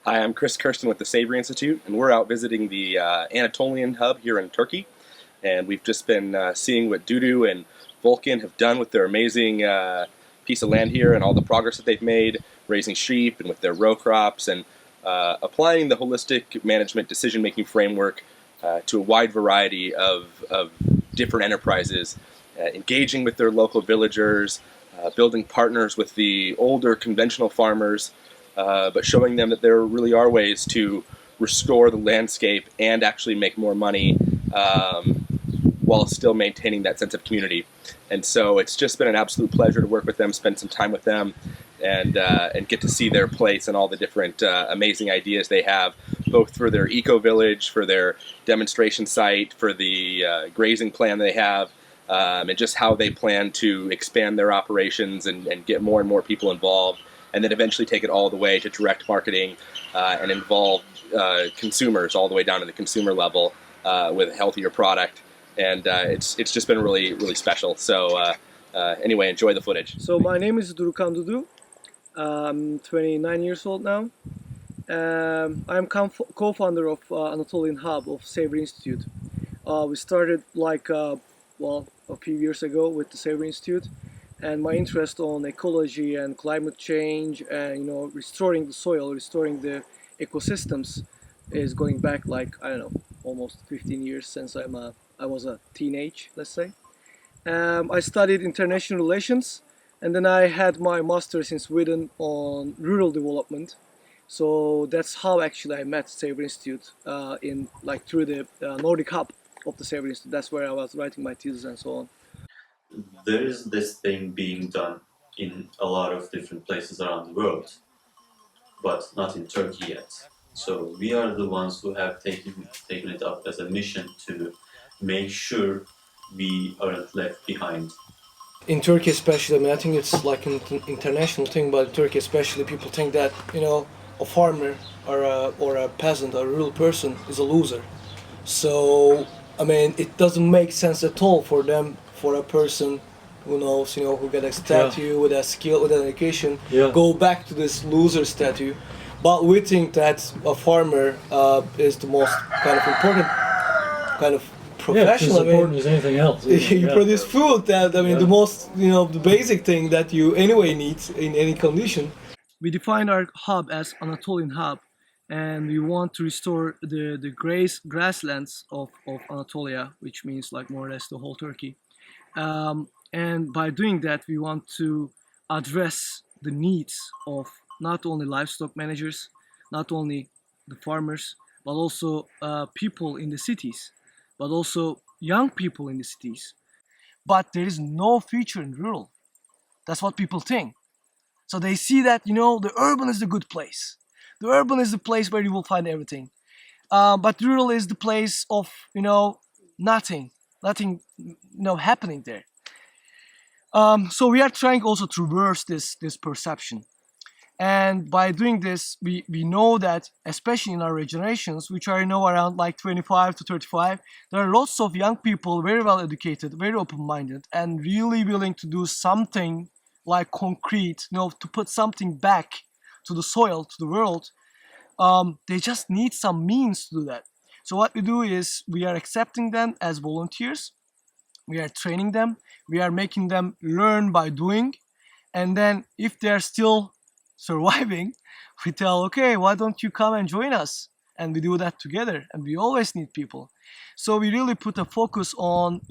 Hi, I'm Chris Kirsten with the Savory Institute, and we're out visiting the Anatolian Hub here in Turkey. And we've just been seeing what Dudu and Vulcan have done with their amazing piece of land here and all the progress that they've made, raising sheep and with their row crops, and applying the holistic management decision-making framework to a wide variety of different enterprises, engaging with their local villagers, building partners with the older conventional farmers, but showing them that there really are ways to restore the landscape and actually make more money while still maintaining that sense of community. And so it's just been an absolute pleasure to work with them, spend some time with them, and get to see their place and all the different amazing ideas they have, both for their eco-village, for their demonstration site, for the grazing plan they have, and just how they plan to expand their operations and get more and more people involved, and then eventually take it all the way to direct marketing and involve consumers all the way down to the consumer level with a healthier product. And it's just been really, really special. So anyway, enjoy the footage. So my name is Dudu. I'm 29 years old now. I'm co-founder of Anatolian Hub of Savory Institute. We started a few years ago with the Savory Institute, and my interest on ecology and climate change and restoring the soil, restoring the ecosystems is going back almost 15 years since I was a teenage, let's say. I studied international relations, and then I had my master's in Sweden on rural development. So that's how actually I met Savory Institute through the Nordic Hub of the Savory Institute. That's where I was writing my thesis and so on. There is this thing being done in a lot of different places around the world, but not in Turkey yet. So we are the ones who have taken it up as a mission to make sure we aren't left behind. In Turkey especially, I mean, I think it's like an international thing, but in Turkey especially, people think that, a farmer or a peasant or a rural person is a loser. So, I mean, it doesn't make sense at all for them, for a person who knows, who got a statue with a skill, with an education, go back to this loser statue. But we think that a farmer is the most kind of important kind of professional. As important as anything else. You produce food. The most, the basic thing that you anyway need in any condition. We define our hub as Anatolian Hub, and we want to restore the grasslands of Anatolia, which means like more or less the whole Turkey. And by doing that, we want to address the needs of not only livestock managers, not only the farmers, but also people in the cities, but also young people in the cities. But there is no future in rural. That's what people think. So they see that, the urban is the good place. The urban is the place where you will find everything. But rural is the place of, nothing happening there. So we are trying also to reverse this perception. And by doing this, we know that, especially in our generations, which are around like 25 to 35, there are lots of young people, very well educated, very open-minded, and really willing to do something like concrete, to put something back to the soil, to the world. They just need some means to do that. So what we do is we are accepting them as volunteers. We are training them. We are making them learn by doing. And then if they're still surviving, we tell, okay, why don't you come and join us? And we do that together. And we always need people. So we really put a focus on,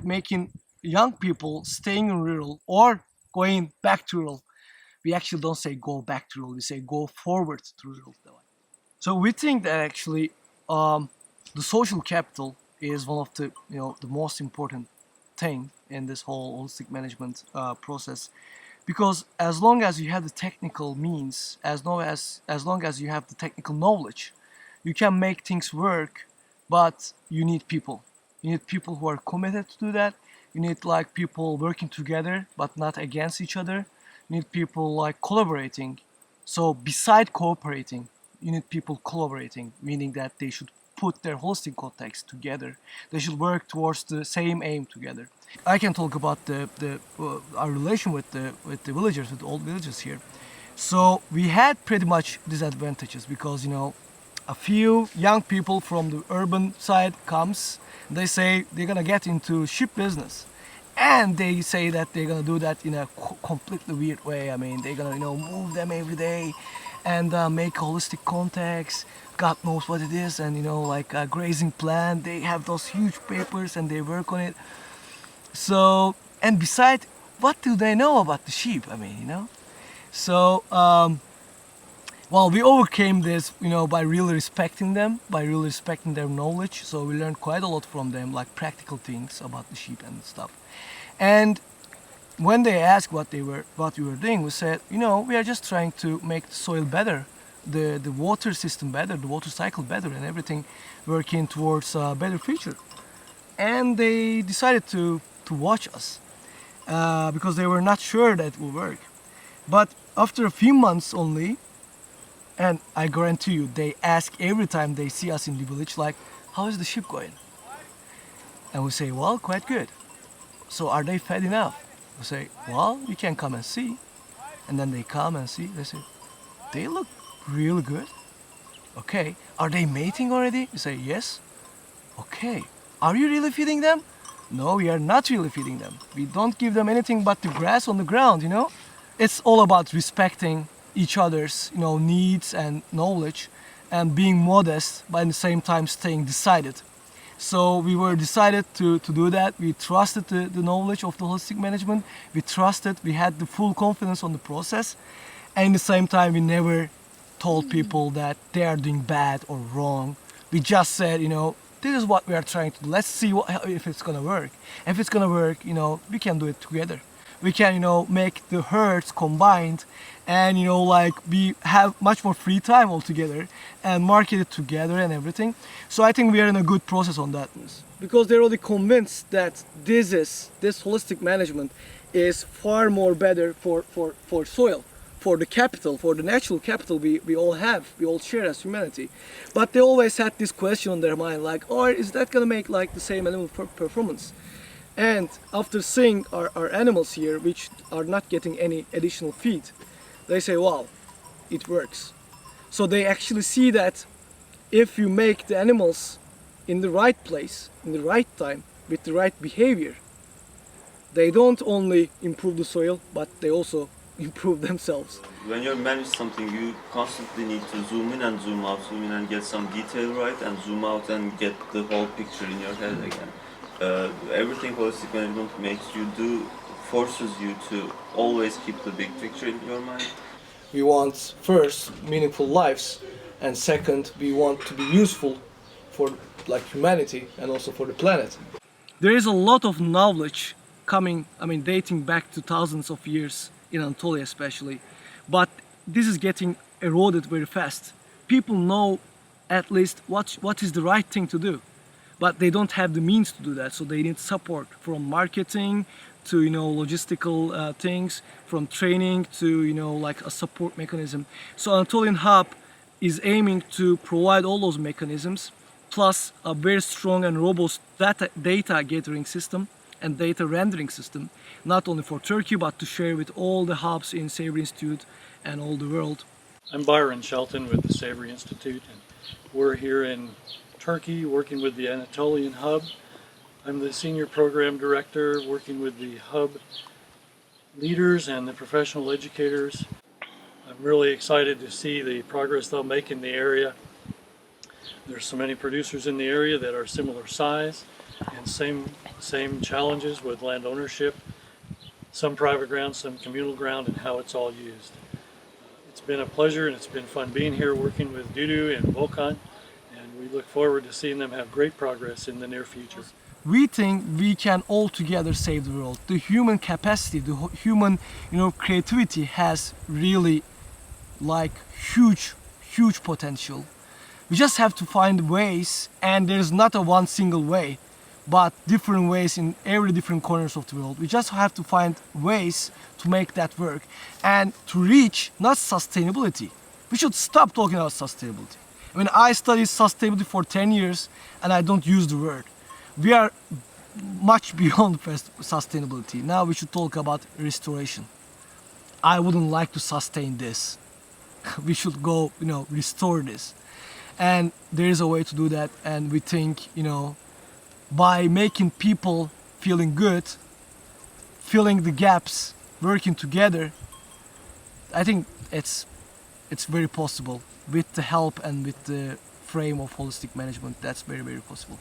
making young people staying in rural or going back to rural. We actually don't say go back to rural. We say go forward to rural. So we think that actually the social capital is one of the the most important thing in this whole holistic management process, because as long as you have the technical means, as long as you have the technical knowledge, you can make things work. But you need people. You need people who are committed to do that. You need people working together but not against each other. You need people collaborating. So beside cooperating, you need people collaborating, meaning that they should put their holistic context together. They should work towards the same aim together. I can talk about our relation with the villagers, with the old villagers here. So we had pretty much disadvantages because, a few young people from the urban side comes, they say they're gonna get into ship business. And they say that they're gonna do that in a completely weird way. I mean, they're gonna, move them every day and make holistic contacts. God knows what it is, and like a grazing plan. They have those huge papers and they work on it. So, and besides, what do they know about the sheep? I mean, So, well, we overcame this, by really respecting them, by really respecting their knowledge. So we learned quite a lot from them, like practical things about the sheep and stuff. And when they asked what we were doing, we said, we are just trying to make the soil better, the water system better, the water cycle better, and everything working towards a better future. And they decided to watch us because they were not sure that it will work. But after a few months only, and I guarantee you, they ask every time they see us in the village, like, how is the sheep going? And we say, well, quite good. So are they fed enough? We say, well, you can come and see. And then they come and see. They say, they look really good. Okay. Are they mating already? We say, yes. Okay. Are you really feeding them? No, we are not really feeding them. We don't give them anything but the grass on the ground, It's all about respecting each other's, needs and knowledge and being modest, but at the same time staying decided. So we were decided to do that. We trusted the knowledge of the holistic management. We trusted, we had the full confidence on the process. And at the same time, we never told people that they are doing bad or wrong. We just said, this is what we are trying to do. Let's see if it's gonna work. If it's gonna work, we can do it together. We can, make the herds combined and, we have much more free time altogether and market it together and everything. So I think we are in a good process on that. Because they're already convinced that this holistic management is far more better for soil, for the capital, for the natural capital we all have, we all share as humanity. But they always had this question on their mind, like, oh, is that gonna make like the same animal performance? And after seeing our animals here, which are not getting any additional feed, they say, wow, it works. So they actually see that if you make the animals in the right place, in the right time, with the right behavior, they don't only improve the soil, but they also improve themselves. When you manage something, you constantly need to zoom in and zoom out, zoom in and get some detail right, and zoom out and get the whole picture in your head again. Everything holistic management makes you do, forces you to always keep the big picture in your mind. We want first meaningful lives, and second we want to be useful for like humanity and also for the planet. There is a lot of knowledge coming, dating back to thousands of years in Anatolia especially, but this is getting eroded very fast. People know at least what is the right thing to do, but they don't have the means to do that, so they need support from marketing to logistical things, from training to like a support mechanism. So Anatolian Hub is aiming to provide all those mechanisms, plus a very strong and robust data gathering system and data rendering system, not only for Turkey but to share with all the hubs in Savory Institute and all the world. I'm Byron Shelton with the Savory Institute, and we're here in Turkey working with the Anatolian Hub. I'm the Senior Program Director working with the Hub leaders and the professional educators. I'm really excited to see the progress they'll make in the area. There's so many producers in the area that are similar size and same challenges with land ownership, some private ground, some communal ground, and how it's all used. It's been a pleasure and it's been fun being here working with Dudu and Volkan, and we look forward to seeing them have great progress in the near future. We think we can all together save the world. The human capacity, the human creativity has really like huge potential. We just have to find ways, and there's not a one single way, but different ways in every different corners of the world. We just have to find ways to make that work and to reach not sustainability. We should stop talking about sustainability. I studied sustainability for 10 years and I don't use the word. We are much beyond sustainability. Now we should talk about restoration. I wouldn't like to sustain this. We should go, restore this. And there is a way to do that, and we think, by making people feeling good, filling the gaps, working together, I think it's very possible with the help and with the frame of holistic management. That's very, very possible.